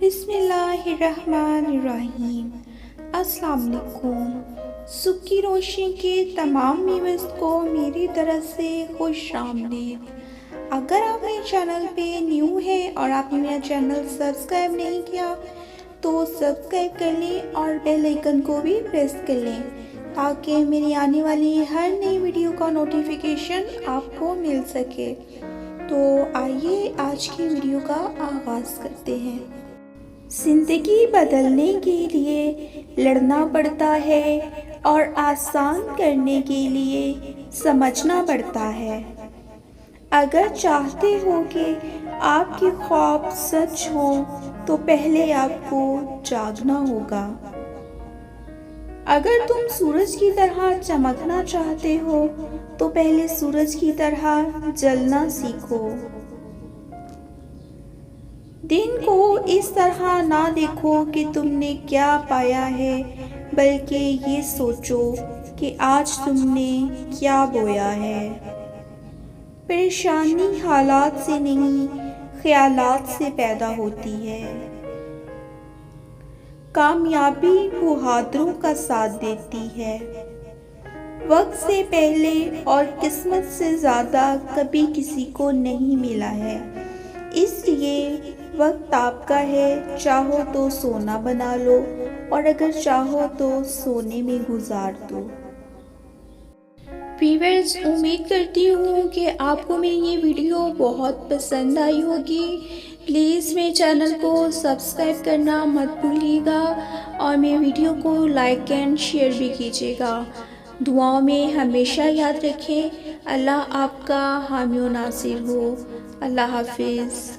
بسم اللہ الرحمن الرحیم۔ السلام علیکم۔ صبح کی روشنی کے تمام ویورز کو میری طرف سے خوش آمدید۔ اگر آپ میرے چینل پہ نیو ہیں اور آپ نے میرا چینل سبسکرائب نہیں کیا تو سبسکرائب کر لیں اور بیل آئیکن کو بھی پریس کر لیں تاکہ میری آنے والی ہر نئی ویڈیو کا نوٹیفیکیشن آپ کو مل سکے۔ تو آئیے آج کی ویڈیو کا آغاز کرتے ہیں۔ زندگی بدلنے کے لیے لڑنا پڑتا ہے اور آسان کرنے کے لیے سمجھنا پڑتا ہے۔ اگر چاہتے ہو کہ آپ کے خواب سچ ہوں تو پہلے آپ کو جاگنا ہوگا۔ اگر تم سورج کی طرح چمکنا چاہتے ہو تو پہلے سورج کی طرح جلنا سیکھو۔ دن کو اس طرح نہ دیکھو کہ تم نے کیا پایا ہے، بلکہ یہ سوچو کہ آج تم نے کیا بویا ہے۔ پریشانی حالات سے نہیں، خیالات سے پیدا ہوتی ہے۔ کامیابی بہادروں کا ساتھ دیتی ہے۔ وقت سے پہلے اور قسمت سے زیادہ کبھی کسی کو نہیں ملا ہے، اس لیے وقت آپ کا ہے، چاہو تو سونا بنا لو اور اگر چاہو تو سونے میں گزار دو۔ ویورز، امید کرتی ہوں کہ آپ کو میری یہ ویڈیو بہت پسند آئی ہوگی۔ پلیز میرے چینل کو سبسکرائب کرنا مت بھولیے گا اور میری ویڈیو کو لائک اینڈ شیئر بھی کیجیے گا۔ دعاؤں میں ہمیشہ یاد رکھیں۔ اللہ آپ کا حامی و ناصر ہو۔ اللہ حافظ۔